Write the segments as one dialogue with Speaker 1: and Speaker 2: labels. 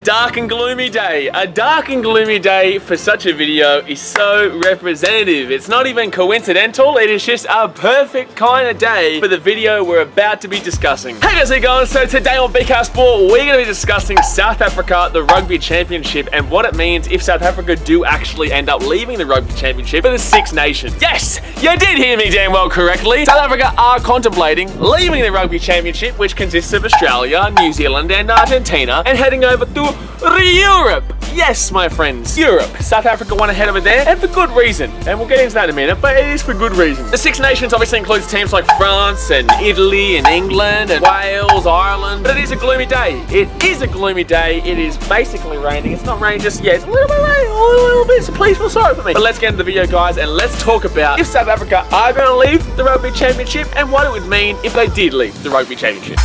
Speaker 1: dark and gloomy day. A dark and gloomy day for such a video is so representative. It's not even coincidental, it is just a perfect kind of day for the video we're about to be discussing. Hey guys, how you going? So today on BK Sport, we're going to be discussing South Africa, the Rugby Championship, and what it means if South Africa do actually end up leaving the Rugby Championship for the Six Nations. Yes, you did hear me damn well correctly. South Africa are contemplating leaving the Rugby Championship, which consists of Australia, New Zealand, and Argentina, and heading over to Europe. Yes, my friends, Europe. South Africa want to head over there, and for good reason. And we'll get into that in a minute, but it is for good reason. The Six Nations obviously includes teams like France and Italy and England and Wales, Ireland, but it is a gloomy day. It is a gloomy day. It is basically raining. It's not raining just yet. It's a little bit raining, a little bit, so please feel sorry for me. But let's get into the video, guys, and let's talk about if South Africa are going to leave the Rugby Championship and what it would mean if they did leave the Rugby Championship.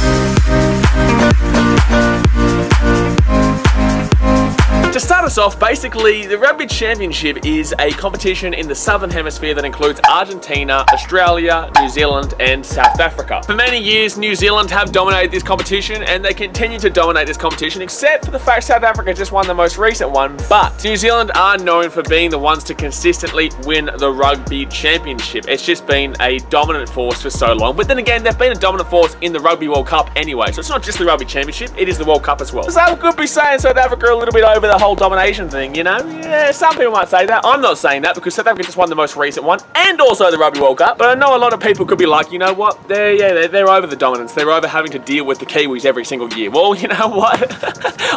Speaker 1: To start us off, basically, the Rugby Championship is a competition in the Southern Hemisphere that includes Argentina, Australia, New Zealand, and South Africa. For many years, New Zealand have dominated this competition, and they continue to dominate this competition, except for the fact South Africa just won the most recent one. But New Zealand are known for being the ones to consistently win the Rugby Championship. It's just been a dominant force for so long. But then again, they've been a dominant force in the Rugby World Cup anyway, so it's not just the Rugby Championship, it is the World Cup as well. So I could be saying South Africa a little bit over the whole domination thing, you know? Yeah, some people might say that. I'm not saying that because South Africa just won the most recent one and also the Rugby World Cup. But I know a lot of people could be like, you know what? They're over the dominance. They're over having to deal with the Kiwis every single year. Well, you know what?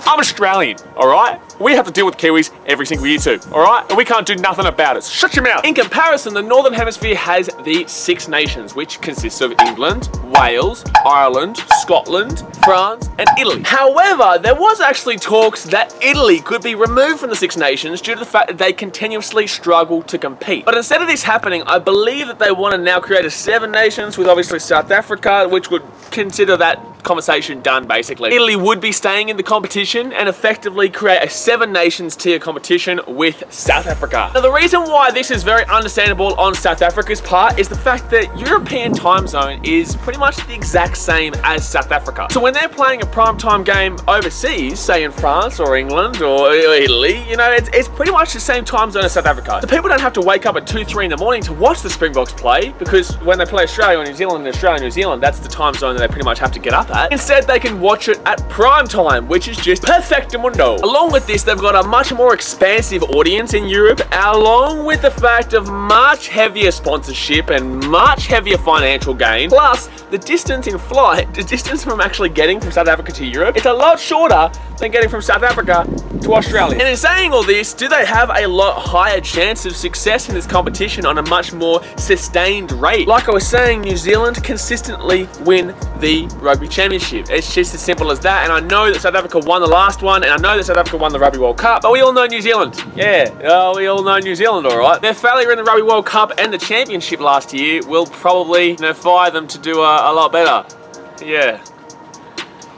Speaker 1: I'm Australian, all right? We have to deal with Kiwis every single year too, all right? And we can't do nothing about it. Shut your mouth. In comparison, the Northern Hemisphere has the Six Nations, which consists of England, Wales, Ireland, Scotland, France, and Italy. However, there was actually talks that Italy could be removed from the Six Nations due to the fact that they continuously struggle to compete. But instead of this happening, I believe that they want to now create a Seven Nations with obviously South Africa, which would consider that conversation done basically. Italy would be staying in the competition and effectively create a Seven Nations tier competition with South Africa. Now the reason why this is very understandable on South Africa's part is the fact that European time zone is pretty much the exact same as South Africa. So when they're playing a primetime game overseas, say in France or England or Italy, you know, it's pretty much the same time zone as South Africa. The people don't have to wake up at 2, 3 in the morning to watch the Springboks play, because when they play Australia or New Zealand and Australia, New Zealand, that's the time zone that they pretty much have to get up at. Instead, they can watch it at prime time, which is just perfectamundo. Along with this, they've got a much more expansive audience in Europe, along with the fact of much heavier sponsorship and much heavier financial gain. Plus, the distance in flight, the distance from actually getting from South Africa to Europe, it's a lot shorter than getting from South Africa to Australia. And in saying all this, do they have a lot higher chance of success in this competition on a much more sustained rate? Like I was saying, New Zealand consistently win the Rugby Championship. It's just as simple as that. And I know that South Africa won the last one, and I know that South Africa won the Rugby World Cup, but we all know New Zealand. Yeah, we all know New Zealand, all right? Their failure in the Rugby World Cup and the Championship last year will probably, you know, fire them to do a lot better.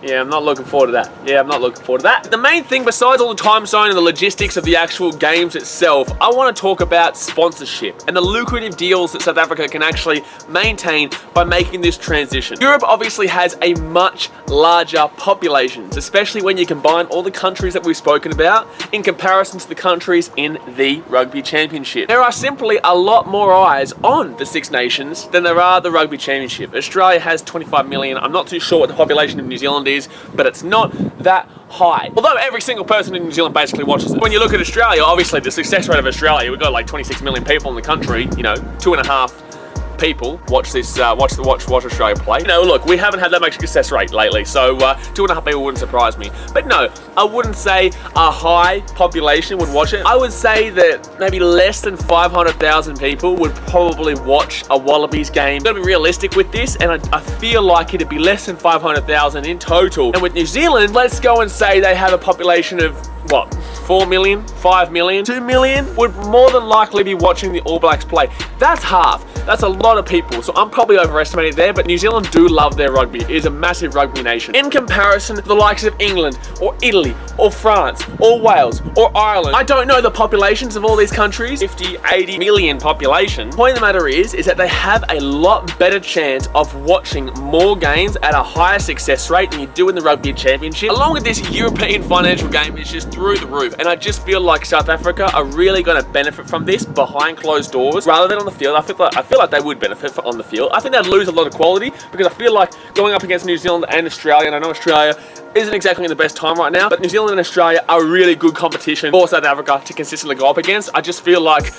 Speaker 1: Yeah, I'm not looking forward to that. The main thing, besides all the time zone and the logistics of the actual games itself, I want to talk about sponsorship and the lucrative deals that South Africa can actually maintain by making this transition. Europe obviously has a much larger population, especially when you combine all the countries that we've spoken about in comparison to the countries in the Rugby Championship. There are simply a lot more eyes on the Six Nations than there are the Rugby Championship. Australia has 25 million. I'm not too sure what the population of New Zealand is, but it's not that high. Although every single person in New Zealand basically watches it. When you look at Australia, obviously the success rate of Australia, we've got like 26 million people in the country, you know, 2.5 people watch this, watch Australia play. You know, look, we haven't had that much success rate lately, so 2.5 people wouldn't surprise me. But no, I wouldn't say a high population would watch it. I would say that maybe less than 500,000 people would probably watch a Wallabies game. Gotta be realistic with this, and I feel like it'd be less than 500,000 in total. And with New Zealand, let's go and say they have a population of what, 4 million, 5 million, 2 million would more than likely be watching the All Blacks play. That's half. That's a lot of people. So I'm probably overestimating there, but New Zealand do love their rugby. It is a massive rugby nation. In comparison to the likes of England or Italy or France or Wales or Ireland, I don't know the populations of all these countries, 50, 80 million population. The point of the matter is that they have a lot better chance of watching more games at a higher success rate than you do in the Rugby Championship. Along with this, European financial game is just through the roof. And I just feel like South Africa are really going to benefit from this behind closed doors rather than on the field. I feel like they would benefit on the field. I think they'd lose a lot of quality because I feel like going up against New Zealand and Australia, and I know Australia isn't exactly in the best time right now, but New Zealand and Australia are really good competition for South Africa to consistently go up against. I just feel like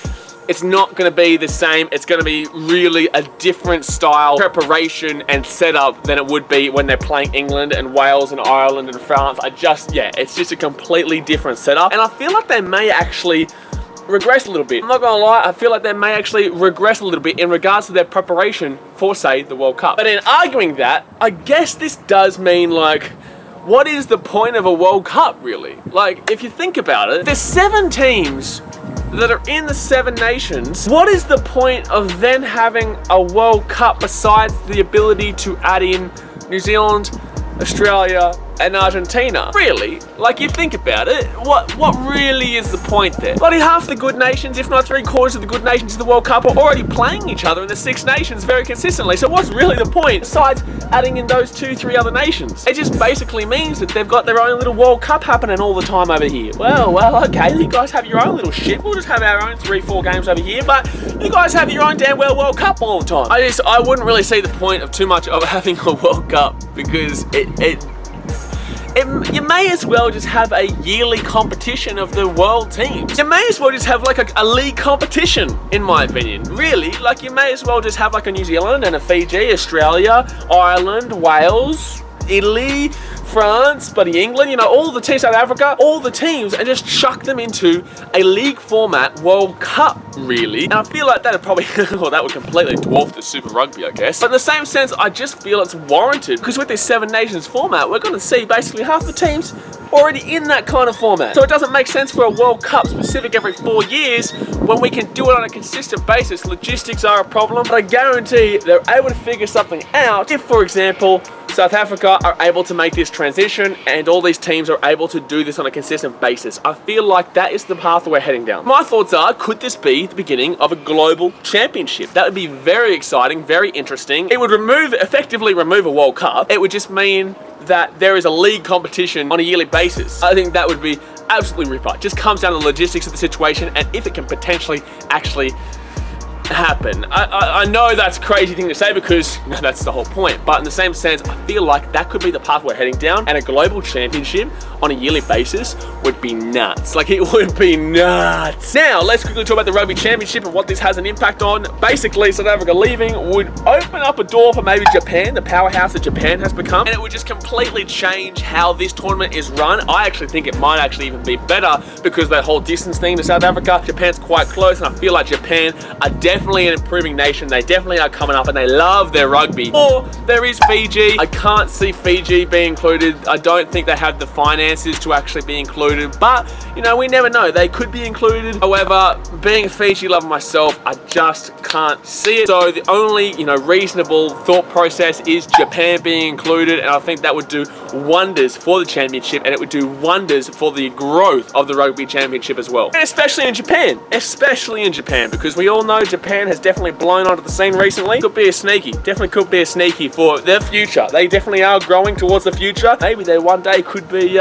Speaker 1: it's not going to be the same. It's going to be really a different style preparation and setup than it would be when they're playing England and Wales and Ireland and France. It's just a completely different setup. And I feel like they may actually regress a little bit. I'm not gonna lie, I feel like they may actually regress a little bit in regards to their preparation for, say, the World Cup. But in arguing that, I guess this does mean, like, what is the point of a World Cup, really? Like, if you think about it, there's 7 teams that are in the 7 nations. What is the point of then having a World Cup besides the ability to add in New Zealand, Australia, and Argentina? Really? Like, you think about it, what really is the point there? Bloody half the good nations, if not 3/4 of the good nations in the World Cup, are already playing each other in the 6 nations very consistently. So what's really the point besides adding in those 2-3 other nations? It just basically means that they've got their own little World Cup happening all the time over here. Well, okay, you guys have your own little shit. We'll just have our own 3-4 games over here, but you guys have your own damn well World Cup all the time. I wouldn't really see the point of too much of having a World Cup because you may as well just have a yearly competition of the world teams. You may as well just have like a league competition, in my opinion. Really, like, you may as well just have like a New Zealand and a Fiji, Australia, Ireland, Wales, Italy, France, bloody England, you know, all the teams, South Africa, all the teams, and just chuck them into a league format World Cup, really. And I feel like that'd probably, well, that would completely dwarf the Super Rugby, I guess. But in the same sense, I just feel it's warranted because with this 7 nations format, we're going to see basically half the teams already in that kind of format. So it doesn't make sense for a World Cup specific every 4 years when we can do it on a consistent basis. Logistics are a problem, but I guarantee they're able to figure something out if, for example, South Africa are able to make this transition and all these teams are able to do this on a consistent basis. I feel like that is the path we're heading down. My thoughts are, could this be the beginning of a global championship? That would be very exciting, very interesting. It would effectively remove a World Cup. It would just mean that there is a league competition on a yearly basis. I think that would be absolutely ripper. It just comes down to the logistics of the situation and if it can potentially actually happen. I know that's a crazy thing to say because that's the whole point, but in the same sense, I feel like that could be the path we're heading down, and a global championship on a yearly basis would be nuts. Like, it would be nuts. Now, let's quickly talk about the Rugby Championship and what this has an impact on. Basically, South Africa leaving would open up a door for maybe Japan, the powerhouse that Japan has become, and it would just completely change how this tournament is run. I actually think it might actually even be better because that whole distance thing to South Africa, Japan's quite close, and I feel like Japan are definitely an improving nation. They definitely are coming up and they love their rugby. Or there is Fiji. I can't see Fiji being included. I don't think they have the finances to actually be included, but you know, we never know. They could be included. However, being a Fiji lover myself, I just can't see it. So the only, you know, reasonable thought process is Japan being included, and I think that would do wonders for the championship, and it would do wonders for the growth of the Rugby Championship as well. And especially in Japan, because we all know Japan has definitely blown onto the scene recently. Could be a sneaky, definitely could be a sneaky for their future. They definitely are growing towards the future. Maybe they one day could be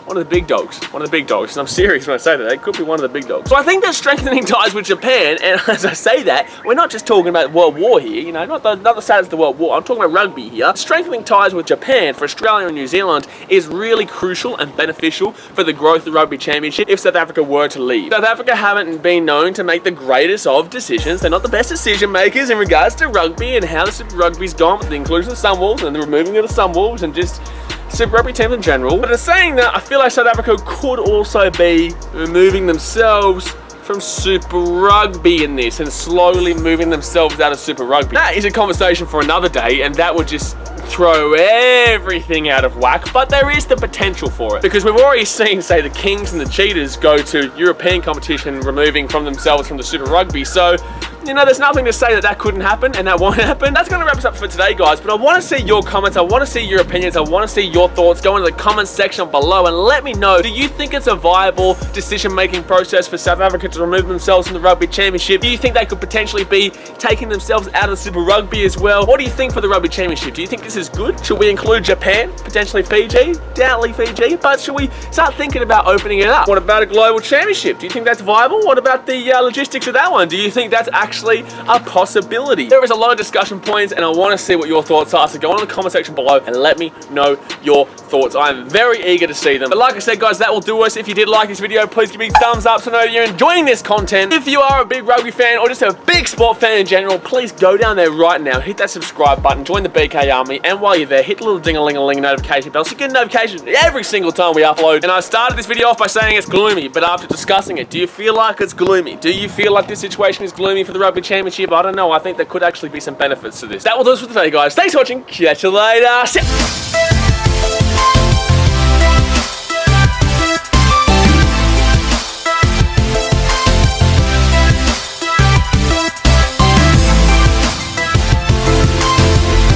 Speaker 1: one of the big dogs. And I'm serious when I say that. They could be one of the big dogs. So I think they're strengthening ties with Japan, and as I say that, we're not just talking about World War here, you know, not the status of the World War. I'm talking about rugby here. Strengthening ties with Japan for Australia and New Zealand is really crucial and beneficial for the growth of the Rugby Championship if South Africa were to leave. South Africa haven't been known to make the greatest of decisions. They're not the best decision makers in regards to rugby and how the Super Rugby's gone with the inclusion of the Sunwolves and the removing of the Sunwolves and just Super Rugby teams in general. But in saying that, I feel like South Africa could also be removing themselves from Super Rugby in this and slowly moving themselves out of Super Rugby. That is a conversation for another day, and that would just throw everything out of whack, but there is the potential for it. Because we've already seen, say, the Kings and the Cheetahs go to European competition, removing from themselves from the Super Rugby. So, you know, there's nothing to say that that couldn't happen and that won't happen. That's going to wrap us up for today, guys. But I want to see your comments. I want to see your opinions. I want to see your thoughts. Go into the comment section below and let me know, do you think it's a viable decision-making process for South Africa to remove themselves from the Rugby Championship? Do you think they could potentially be taking themselves out of the Super Rugby as well? What do you think for the Rugby Championship? Do you think this is good? Should we include Japan? Potentially Fiji? Doubtly Fiji. But should we start thinking about opening it up? What about a global championship? Do you think that's viable? What about the logistics of that one? Do you think that's actually a possibility? There is a lot of discussion points and I want to see what your thoughts are. So go on in the comment section below and let me know your thoughts. I am very eager to see them. But like I said, guys, that will do us. If you did like this video, please give me a thumbs up so I know you're enjoying this content. If you are a big rugby fan or just a big sport fan in general, please go down there right now, hit that subscribe button, join the BK Army, and while you're there, hit the little ding-a-ling-a-ling notification bell so you get notifications every single time we upload. And I started this video off by saying it's gloomy, but after discussing it, do you feel like it's gloomy? Do you feel like this situation is gloomy for the Rugby Championship? I don't know. I think there could actually be some benefits to this. That will do us for today, guys. Thanks for watching. Catch you later. See ya.